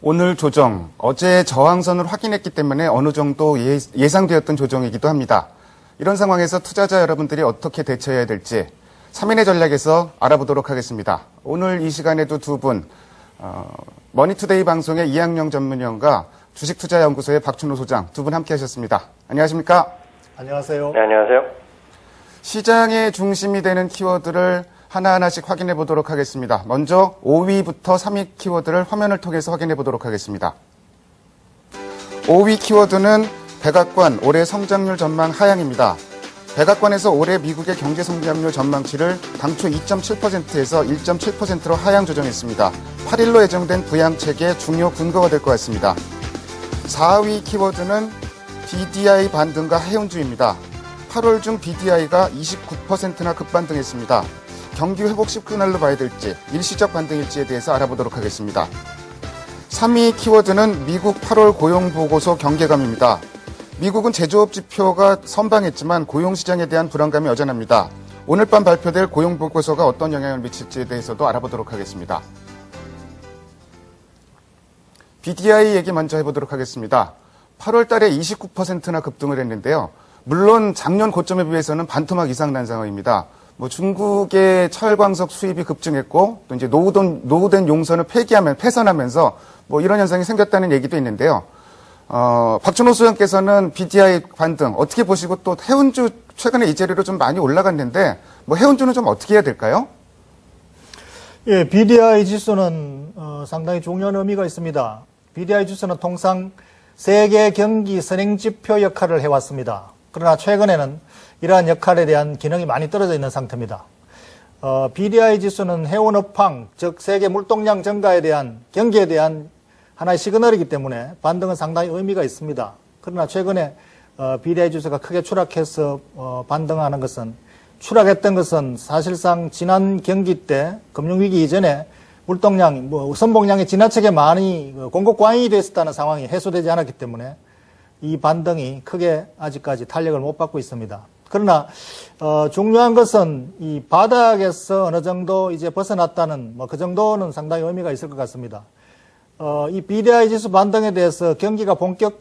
오늘 조정, 어제 저항선을 확인했기 때문에 어느 정도 예상되었던 조정이기도 합니다. 이런 상황에서 투자자 여러분들이 어떻게 대처해야 될지 3인의 전략에서 알아보도록 하겠습니다. 오늘 이 시간에도 두 분, 머니투데이 방송의 이학영 전문위원과 주식투자연구소의 박춘호 소장 두 분 함께 하셨습니다. 안녕하십니까? 안녕하세요. 네, 안녕하세요. 시장의 중심이 되는 키워드를 하나하나씩 확인해 보도록 하겠습니다. 먼저 5위부터 3위 키워드를 화면을 통해서 확인해 보도록 하겠습니다. 5위 키워드는 백악관 올해 성장률 전망 하향입니다. 백악관에서 올해 미국의 경제 성장률 전망치를 당초 2.7%에서 1.7%로 하향 조정했습니다. 8일로 예정된 부양책의 중요 근거가 될 것 같습니다. 4위 키워드는 BDI 반등과 해운주입니다. 8월 중 BDI가 29%나 급반등했습니다. 경기 회복 시그널로 봐야 될지 일시적 반등일지에 대해서 알아보도록 하겠습니다. 3위 키워드는 미국 8월 고용보고서 경계감입니다. 미국은 제조업 지표가 선방했지만 고용시장에 대한 불안감이 여전합니다. 오늘 밤 발표될 고용보고서가 어떤 영향을 미칠지에 대해서도 알아보도록 하겠습니다. BDI 얘기 먼저 해보도록 하겠습니다. 8월 달에 29%나 급등을 했는데요. 물론 작년 고점에 비해서는 반토막 이상 난 상황입니다. 중국의 철광석 수입이 급증했고 또 이제 노후된 용선을 폐선하면서 이런 현상이 생겼다는 얘기도 있는데요. 박준호 소장께서는 BDI 반등 어떻게 보시고 또 해운주 최근에 이 자리로 좀 많이 올라갔는데 해운주는 좀 어떻게 해야 될까요? 예, BDI 지수는 상당히 중요한 의미가 있습니다. BDI 지수는 통상 세계 경기 선행 지표 역할을 해왔습니다. 그러나 최근에는 이러한 역할에 대한 기능이 많이 떨어져 있는 상태입니다. BDI 지수는 해운업황, 즉 세계 물동량 증가에 대한 경기에 대한 하나의 시그널이기 때문에 반등은 상당히 의미가 있습니다. 그러나 최근에 BDI 지수가 크게 추락해서 반등하는 것은 추락했던 것은 사실상 지난 경기 때 금융위기 이전에 물동량, 선봉량이 지나치게 많이 공급 과잉이 됐었다는 상황이 해소되지 않았기 때문에 이 반등이 크게 아직까지 탄력을 못 받고 있습니다. 그러나 중요한 것은 이 바닥에서 어느 정도 이제 벗어났다는 그 정도는 상당히 의미가 있을 것 같습니다. 이 BDI 지수 반등에 대해서 경기가 본격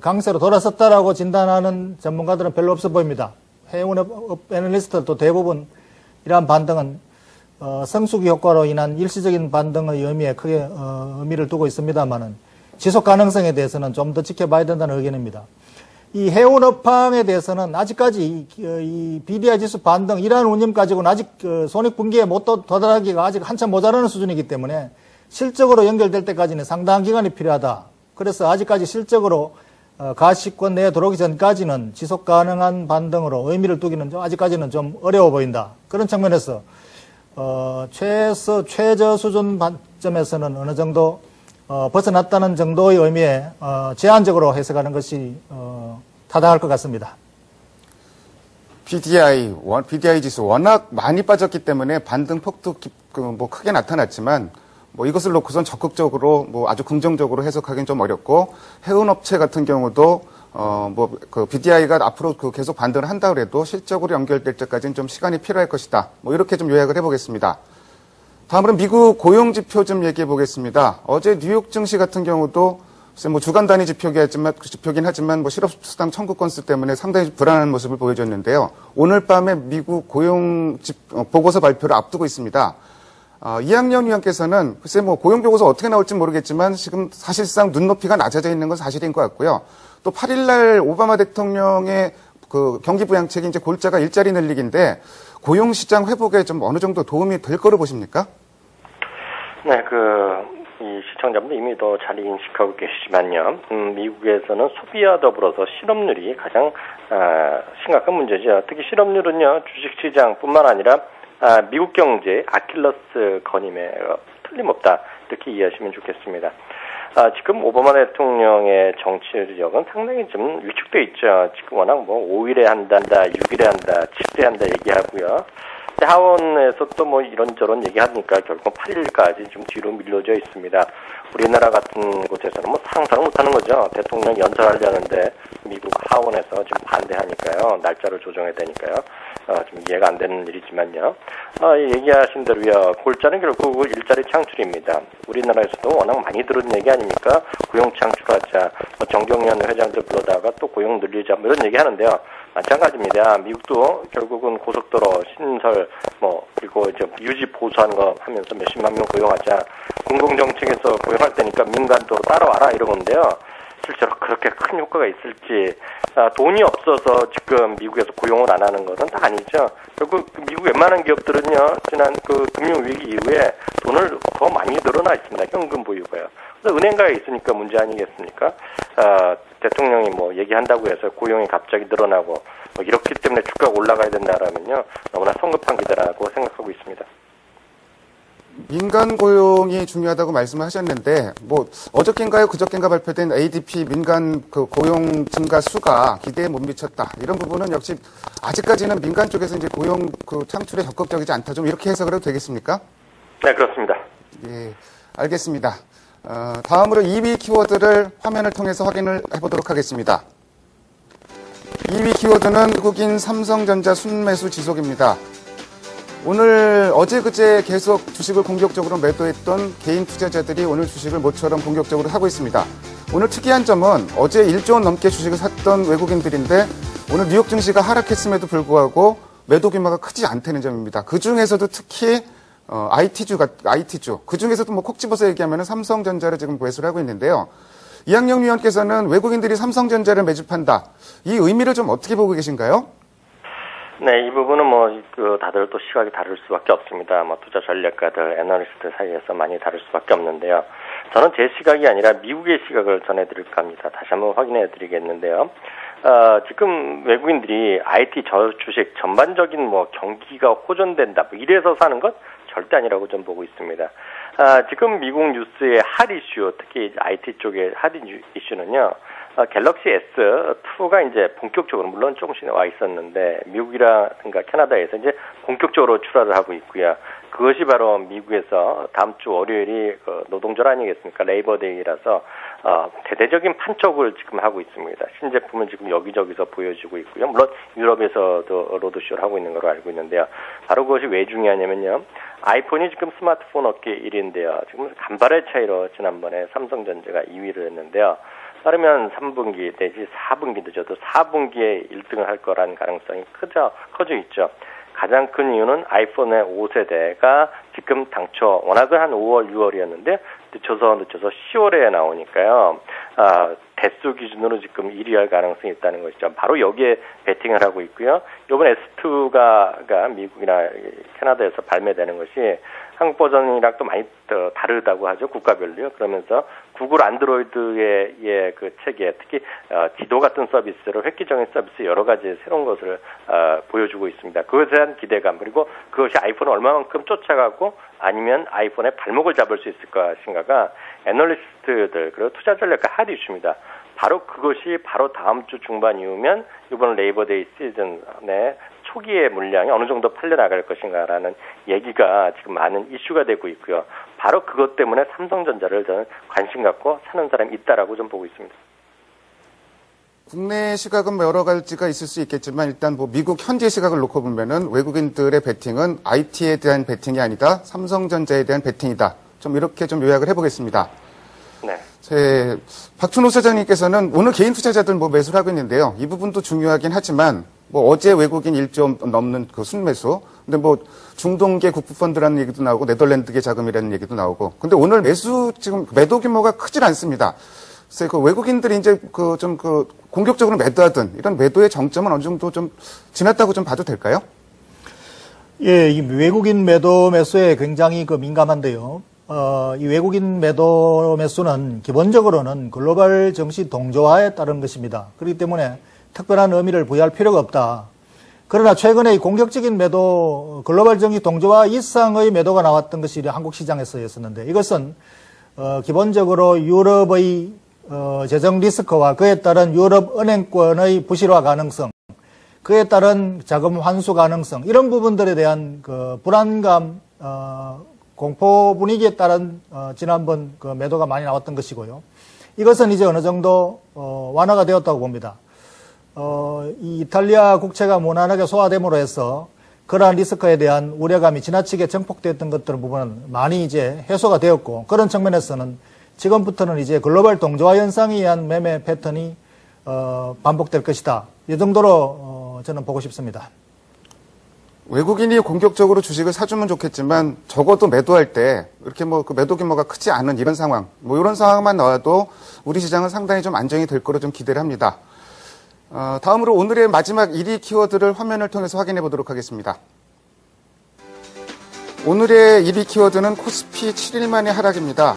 강세로 돌아섰다라고 진단하는 전문가들은 별로 없어 보입니다. 해운업 애널리스트들도 대부분 이러한 반등은 성수기 효과로 인한 일시적인 반등의 의미에 크게 의미를 두고 있습니다만은 지속 가능성에 대해서는 좀 더 지켜봐야 된다는 의견입니다. 이 해운업황에 대해서는 아직까지 이 BDI 지수 반등 이러한 운임 가지고는 아직 손익분기에 못 도달하기가 아직 한참 모자라는 수준이기 때문에 실적으로 연결될 때까지는 상당한 기간이 필요하다. 그래서 아직까지 실적으로 가시권 내에 들어오기 전까지는 지속 가능한 반등으로 의미를 두기는 아직까지는 좀 어려워 보인다. 그런 측면에서 최저 수준 반점에서는 어느 정도 벗어났다는 정도의 의미에 제한적으로 해석하는 것이 타당할 것 같습니다. BDI 지수 워낙 많이 빠졌기 때문에 반등 폭도 크게 나타났지만 이것을 놓고선 적극적으로 아주 긍정적으로 해석하기는 좀 어렵고 해운업체 같은 경우도 BDI가 앞으로 계속 반등을 한다 그래도 실적으로 연결될 때까지는 좀 시간이 필요할 것이다. 이렇게 좀 요약을 해보겠습니다. 다음으로 미국 고용지표 좀 얘기해 보겠습니다. 어제 뉴욕 증시 같은 경우도 주간 단위 지표긴 하지만 실업수당 청구 건수 때문에 상당히 불안한 모습을 보여줬는데요. 오늘 밤에 미국 고용 보고서 발표를 앞두고 있습니다. 이학년 위원께서는 글쎄 고용 보고서 어떻게 나올지 모르겠지만 지금 사실상 눈높이가 낮아져 있는 건 사실인 것 같고요. 또 8일날 오바마 대통령의 경기 부양책이 이제 골자가 일자리 늘리기인데 고용시장 회복에 좀 어느 정도 도움이 될 거로 보십니까? 네, 이 시청자분들 이미 더 잘 인식하고 계시지만요. 미국에서는 소비와 더불어서 실업률이 가장 심각한 문제죠. 특히 실업률은요, 주식시장뿐만 아니라 미국 경제의 아킬레스 건임에 틀림없다. 이렇게 이해하시면 좋겠습니다. 지금 오바마 대통령의 정치력은 상당히 좀 위축돼 있죠. 지금 워낙 5일에 한다, 6일에 한다, 7일에 한다 얘기하고요. 하원에서 또 뭐 이런저런 얘기하니까 결국 8일까지 좀 뒤로 밀려져 있습니다. 우리나라 같은 곳에서는 뭐 상상을 못하는 거죠. 대통령 연설하려는데 미국 하원에서 좀 반대하니까요. 날짜를 조정해야 되니까요. 좀 이해가 안 되는 일이지만요. 얘기하신 대로요. 골자는 결국 일자리 창출입니다. 우리나라에서도 워낙 많이 들은 얘기 아닙니까? 고용 창출하자. 정경련 회장들 불러다가 또 고용 늘리자. 뭐 이런 얘기 하는데요. 마찬가지입니다. 미국도 결국은 고속도로 신설 그리고 이제 유지 보수하는 거 하면서 몇십만 명 고용하자. 공공정책에서 고용할 때니까 민간도 따라와라 이런 건데요. 실제로 그렇게 큰 효과가 있을지, 돈이 없어서 지금 미국에서 고용을 안 하는 것은 다 아니죠. 결국 미국 웬만한 기업들은요, 지난 그 금융위기 이후에 돈을 더 많이 늘어나 있습니다. 현금 보유가요. 그래서 은행가에 있으니까 문제 아니겠습니까? 대통령이 뭐 얘기한다고 해서 고용이 갑자기 늘어나고 이렇기 때문에 주가가 올라가야 된다라면요, 너무나 성급한 기대라고 생각하고 있습니다. 민간 고용이 중요하다고 말씀하셨는데, 어저께인가요? 그저께인가 발표된 ADP 민간 그 고용 증가 수가 기대에 못 미쳤다. 이런 부분은 역시 아직까지는 민간 쪽에서 이제 고용 그 창출에 적극적이지 않다. 좀 이렇게 해석을 해도 되겠습니까? 네, 그렇습니다. 예, 알겠습니다. 다음으로 2위 키워드를 화면을 통해서 확인을 해보도록 하겠습니다. 2위 키워드는 외국인 삼성전자 순매수 지속입니다. 오늘 어제 계속 주식을 공격적으로 매도했던 개인 투자자들이 오늘 주식을 모처럼 공격적으로 사고 있습니다. 오늘 특이한 점은 어제 1조 원 넘게 주식을 샀던 외국인들인데 오늘 뉴욕 증시가 하락했음에도 불구하고 매도 규모가 크지 않다는 점입니다. 그 중에서도 특히 IT주, 그 중에서도 콕 집어서 얘기하면 삼성전자를 지금 매수를 하고 있는데요. 이학영 위원께서는 외국인들이 삼성전자를 매집한다. 이 의미를 좀 어떻게 보고 계신가요? 네, 이 부분은 다들 또 시각이 다를 수밖에 없습니다. 투자 전략가들, 애널리스트 사이에서 많이 다를 수밖에 없는데요. 저는 제 시각이 아니라 미국의 시각을 전해드릴까 합니다. 다시 한번 확인해 드리겠는데요. 지금 외국인들이 IT 주식 전반적인 경기가 호전된다, 이래서 사는 것 절대 아니라고 좀 보고 있습니다. 지금 미국 뉴스의 핫 이슈, 특히 IT 쪽의 핫 이슈는요, 갤럭시 S2가 이제 본격적으로, 물론 조금씩 와 있었는데, 미국이라든가 캐나다에서 이제 본격적으로 출하를 하고 있고요. 그것이 바로 미국에서 다음 주 월요일이 노동절 아니겠습니까? 레이버데이라서, 대대적인 판촉을 지금 하고 있습니다. 신제품을 지금 여기저기서 보여주고 있고요. 물론 유럽에서도 로드쇼를 하고 있는 걸로 알고 있는데요. 바로 그것이 왜 중요하냐면요. 아이폰이 지금 스마트폰 업계 1위인데요. 지금 간발의 차이로 지난번에 삼성전자가 2위를 했는데요. 따르면 3분기 내지 4분기 늦어도 4분기에 1등을 할 거라는 가능성이 커져 있죠. 가장 큰 이유는 아이폰의 5세대가 지금 당초 워낙은 한 5월, 6월이었는데 늦춰서 10월에 나오니까요. 대수 기준으로 지금 1위 할 가능성이 있다는 것이죠. 바로 여기에 베팅을 하고 있고요. 이번 S2가 미국이나 캐나다에서 발매되는 것이 한국 버전이랑 또 많이 다르다고 하죠. 국가별로요. 그러면서 구글 안드로이드의 그 체계, 특히 지도 같은 서비스를 획기적인 서비스 여러 가지 새로운 것을 보여주고 있습니다. 그것에 대한 기대감, 그리고 그것이 아이폰을 얼마만큼 쫓아가고 아니면 아이폰의 발목을 잡을 수 있을 것인가가 애널리스트들, 그리고 투자 전략가 핫 이슈입니다. 바로 그것이 바로 다음 주 중반 이후면 이번 레이버데이 시즌의 초기의 물량이 어느 정도 팔려나갈 것인가라는 얘기가 지금 많은 이슈가 되고 있고요. 바로 그것 때문에 삼성전자를 저는 관심 갖고 사는 사람이 있다라고 좀 보고 있습니다. 국내 시각은 여러 가지가 있을 수 있겠지만 일단 미국 현재 시각을 놓고 보면은 외국인들의 베팅은 IT에 대한 베팅이 아니다, 삼성전자에 대한 베팅이다. 좀 이렇게 좀 요약을 해보겠습니다. 네. 박준호 사장님께서는 오늘 개인 투자자들 매수를 하고 있는데요. 이 부분도 중요하긴 하지만 어제 외국인 1조 넘는 그 순매수, 근데 중동계 국부펀드라는 얘기도 나오고 네덜란드계 자금이라는 얘기도 나오고, 근데 오늘 지금 매도 규모가 크질 않습니다. 그래서 외국인들이 이제 공격적으로 매도하던 이런 매도의 정점은 어느 정도 좀 지났다고 좀 봐도 될까요? 예, 이 외국인 매수에 굉장히 민감한데요. 이 외국인 매수는 기본적으로는 글로벌 정시 동조화에 따른 것입니다. 그렇기 때문에 특별한 의미를 부여할 필요가 없다. 그러나 최근에 이 공격적인 매도, 글로벌 정시 동조화 이상의 매도가 나왔던 것이 한국 시장에서였었는데, 이것은 기본적으로 유럽의 재정 리스크와 그에 따른 유럽 은행권의 부실화 가능성, 그에 따른 자금 환수 가능성 이런 부분들에 대한 그 불안감, 공포 분위기에 따른 지난번 그 매도가 많이 나왔던 것이고요. 이것은 이제 어느 정도 완화가 되었다고 봅니다. 이 이탈리아 국채가 무난하게 소화됨으로 해서 그러한 리스크에 대한 우려감이 지나치게 증폭되었던 것들 부분은 많이 이제 해소가 되었고, 그런 측면에서는 지금부터는 이제 글로벌 동조화 현상에 의한 매매 패턴이 반복될 것이다. 이 정도로 저는 보고 싶습니다. 외국인이 공격적으로 주식을 사주면 좋겠지만 적어도 매도할 때 이렇게 뭐 그 매도 규모가 크지 않은 이런 상황, 뭐 이런 상황만 나와도 우리 시장은 상당히 좀 안정이 될 거로 좀 기대를 합니다. 다음으로 오늘의 마지막 1위 키워드를 화면을 통해서 확인해 보도록 하겠습니다. 오늘의 1위 키워드는 코스피 7일 만의 하락입니다.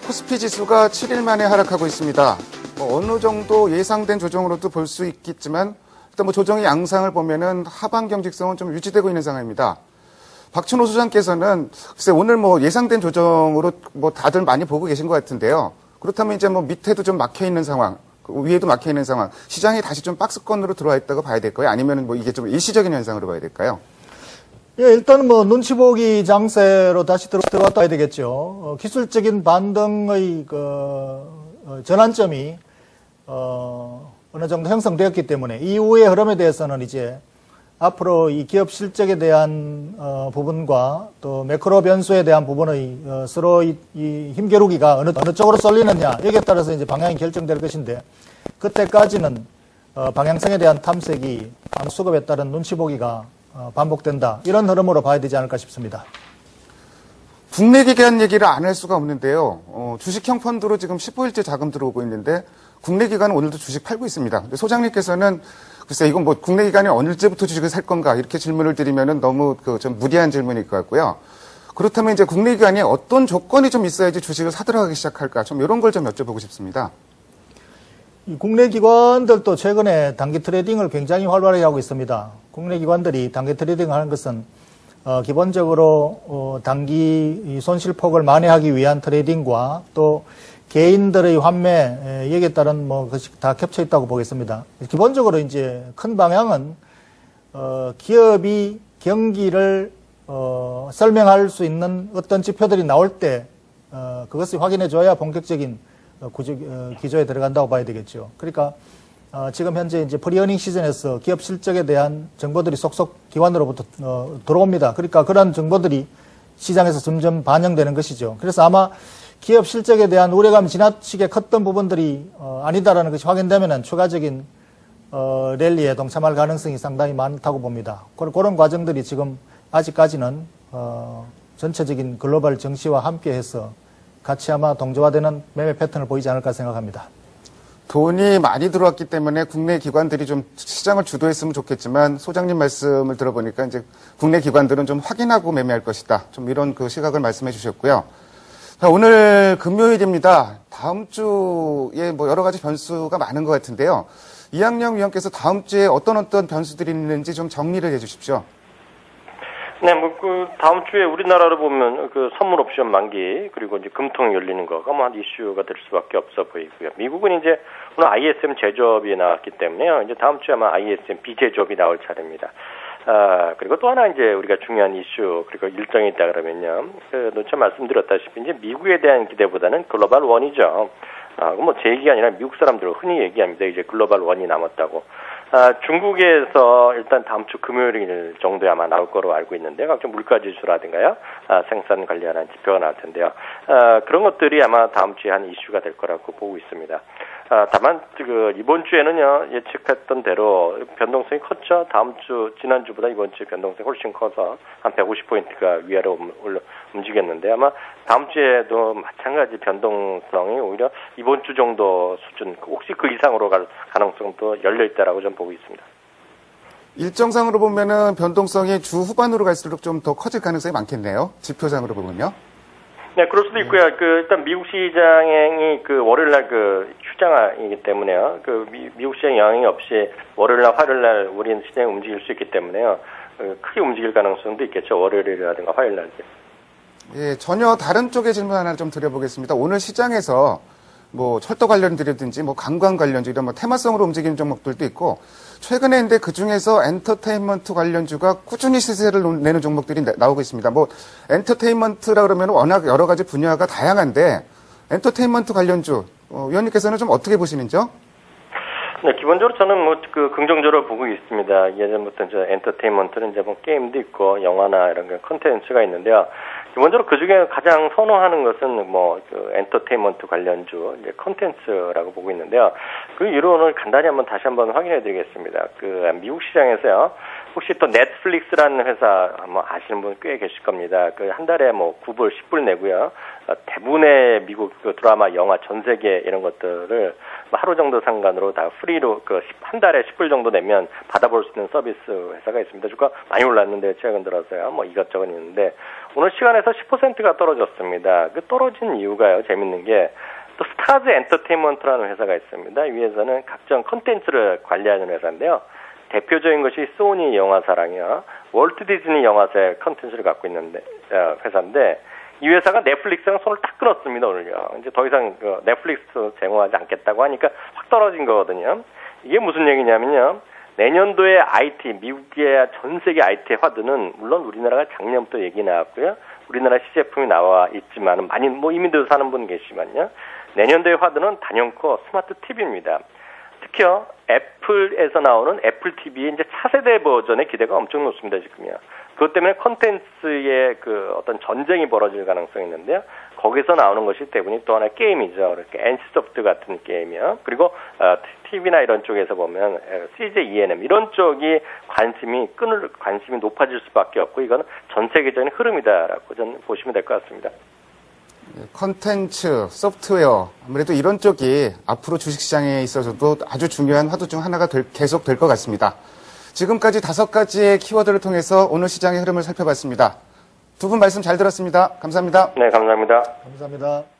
코스피 지수가 7일 만에 하락하고 있습니다. 뭐 어느 정도 예상된 조정으로도 볼 수 있겠지만 일단 뭐 조정의 양상을 보면은 하방 경직성은 좀 유지되고 있는 상황입니다. 박춘호 소장께서는 글쎄 오늘 뭐 예상된 조정으로 뭐 다들 많이 보고 계신 것 같은데요. 그렇다면 이제 뭐 밑에도 좀 막혀 있는 상황, 위에도 막혀 있는 상황, 시장이 다시 좀 박스권으로 들어와 있다고 봐야 될까요? 아니면 뭐 이게 좀 일시적인 현상으로 봐야 될까요? 예, 일단은 뭐 눈치 보기 장세로 다시 들어왔다 봐야 되겠죠. 기술적인 반등의 전환점이 어느 정도 형성되었기 때문에 이후의 흐름에 대해서는 이제 앞으로 이 기업 실적에 대한 부분과 또 매크로 변수에 대한 부분의 서로 이 힘겨루기가 어느 쪽으로 쏠리느냐, 여기에 따라서 이제 방향이 결정될 것인데, 그때까지는 방향성에 대한 탐색이 수급에 따른 눈치 보기가 반복된다, 이런 흐름으로 봐야 되지 않을까 싶습니다. 국내 기관 얘기를 안 할 수가 없는데요. 주식형 펀드로 지금 15일째 자금 들어오고 있는데 국내 기관은 오늘도 주식 팔고 있습니다. 근데 소장님께서는 글쎄 이건 뭐 국내 기관이 언제부터 주식을 살 건가 이렇게 질문을 드리면은 너무 좀 무리한 질문일 것 같고요. 그렇다면 이제 국내 기관이 어떤 조건이 좀 있어야지 주식을 사들어가기 시작할까, 좀 이런 걸 좀 여쭤보고 싶습니다. 이 국내 기관들도 최근에 단기 트레이딩을 굉장히 활발하게 하고 있습니다. 국내 기관들이 단기 트레이딩을 하는 것은 기본적으로 단기 손실폭을 만회하기 위한 트레이딩과 또 개인들의 환매, 여기에 따른 뭐 그것이 다 겹쳐 있다고 보겠습니다. 기본적으로 이제 큰 방향은 기업이 경기를 설명할 수 있는 어떤 지표들이 나올 때 그것을 확인해 줘야 본격적인 기조에 들어간다고 봐야 되겠죠. 그러니까 지금 현재 이제 프리어닝 시즌에서 기업 실적에 대한 정보들이 속속 기관으로부터 들어옵니다. 그러니까 그런 정보들이 시장에서 점점 반영되는 것이죠. 그래서 아마 기업 실적에 대한 우려감이 지나치게 컸던 부분들이 아니다라는 것이 확인되면 추가적인 랠리에 동참할 가능성이 상당히 많다고 봅니다. 그런 과정들이 지금 아직까지는 전체적인 글로벌 정시와 함께해서 같이 아마 동조화되는 매매 패턴을 보이지 않을까 생각합니다. 돈이 많이 들어왔기 때문에 국내 기관들이 좀 시장을 주도했으면 좋겠지만 소장님 말씀을 들어보니까 이제 국내 기관들은 좀 확인하고 매매할 것이다, 좀 이런 그 시각을 말씀해 주셨고요. 자, 오늘 금요일입니다. 다음 주에 뭐 여러 가지 변수가 많은 것 같은데요. 이학영 위원께서 다음 주에 어떤 변수들이 있는지 좀 정리를 해 주십시오. 네, 다음 주에 우리나라로 보면 선물 옵션 만기, 그리고 이제 금통 열리는 거가 뭐 한 이슈가 될 수밖에 없어 보이고요. 미국은 이제 오늘 ISM 제조업이 나왔기 때문에요. 이제 다음 주에 아마 ISM 비제조업이 나올 차례입니다. 그리고 또 하나 이제 우리가 중요한 이슈, 그리고 일정이 있다 그러면요. 노차 말씀드렸다시피 이제 미국에 대한 기대보다는 글로벌 원이죠. 뭐 제 얘기가 아니라 미국 사람들 흔히 얘기합니다. 이제 글로벌 원이 남았다고. 중국에서 일단 다음 주 금요일 정도에 아마 나올 거로 알고 있는데, 각종 물가 지수라든가요, 생산 관리하는 지표가 나올 텐데요. 그런 것들이 아마 다음 주에 한 이슈가 될 거라고 보고 있습니다. 다만 이번 주에는요, 예측했던 대로 변동성이 컸죠. 지난주보다 이번 주 변동성이 훨씬 커서 한 150포인트가 위아래로 움직였는데, 아마 다음 주에도 마찬가지 변동성이 오히려 이번 주 정도 수준, 혹시 그 이상으로 갈 가능성도 열려있다라고 좀 보고 있습니다. 일정상으로 보면은 변동성이 주 후반으로 갈수록 좀 더 커질 가능성이 많겠네요. 지표상으로 보면요. 네, 그럴 수도 있고요. 일단 미국 시장이 월요일날 휴장이기 때문에요. 미국 시장 영향이 없이 월요일날, 화요일날 우리 시장이 움직일 수 있기 때문에요. 크게 움직일 가능성도 있겠죠. 월요일이라든가 화요일날. 예, 전혀 다른 쪽의 질문 하나 좀 드려보겠습니다. 오늘 시장에서 뭐 철도 관련주라든지 뭐 관광 관련주 이런 뭐 테마성으로 움직이는 종목들도 있고 최근에 근데 그 중에서 엔터테인먼트 관련주가 꾸준히 시세를 내는 종목들이 나오고 있습니다. 뭐 엔터테인먼트라 그러면 워낙 여러 가지 분야가 다양한데 엔터테인먼트 관련주 위원님께서는 좀 어떻게 보시는지요? 네, 기본적으로 저는 뭐 긍정적으로 보고 있습니다. 예전부터 이제 엔터테인먼트는 이제 뭐 게임도 있고 영화나 이런 콘텐츠가 있는데요. 기본적으로 그 중에 가장 선호하는 것은 뭐 엔터테인먼트 관련주 이제 콘텐츠라고 보고 있는데요. 그 이론을 간단히 다시 한번 확인해드리겠습니다. 그 미국 시장에서요. 혹시 또 넷플릭스라는 회사 뭐 아시는 분 꽤 계실 겁니다. 그 한 달에 뭐 9불, 10불 내고요. 대부분의 미국 드라마, 영화 전 세계 이런 것들을 하루 정도 상관으로 다 프리로 한 달에 10불 정도 내면 받아볼 수 있는 서비스 회사가 있습니다. 주가 많이 올랐는데 최근 들어서요. 뭐 이것저것 있는데 오늘 시간에서 10%가 떨어졌습니다. 그 떨어진 이유가요. 재밌는 게 또 스타즈 엔터테인먼트라는 회사가 있습니다. 이 회사는 각종 콘텐츠를 관리하는 회사인데요. 대표적인 것이 소니 영화사랑이요. 월트 디즈니 영화사의 컨텐츠를 갖고 있는 회사인데 이 회사가 넷플릭스랑 손을 딱 끊었습니다, 오늘요. 이제 더 이상 넷플릭스 제공하지 않겠다고 하니까 확 떨어진 거거든요. 이게 무슨 얘기냐면요. 내년도에 IT, 미국의 전 세계 IT 화두는 물론 우리나라가 작년부터 얘기 나왔고요. 우리나라 시제품이 나와 있지만 많이 뭐 이민도 사는 분 계시지만요. 내년도의 화두는 단연코 스마트 TV입니다. 특히요, 애플에서 나오는 애플 TV의 이제 차세대 버전의 기대가 엄청 높습니다, 지금요. 그것 때문에 콘텐츠의 어떤 전쟁이 벌어질 가능성이 있는데요. 거기서 나오는 것이 대부분이 또 하나의 게임이죠. 이렇게 NC소프트 같은 게임이요. 그리고, TV나 이런 쪽에서 보면, CJ ENM 이런 쪽이 관심이 높아질 수밖에 없고, 이거는 전 세계적인 흐름이다라고 저는 보시면 될 것 같습니다. 컨텐츠, 소프트웨어 아무래도 이런 쪽이 앞으로 주식시장에 있어서도 아주 중요한 화두 중 하나가 계속 될 것 같습니다. 지금까지 5가지의 키워드를 통해서 오늘 시장의 흐름을 살펴봤습니다. 두 분 말씀 잘 들었습니다. 감사합니다. 네, 감사합니다. 감사합니다.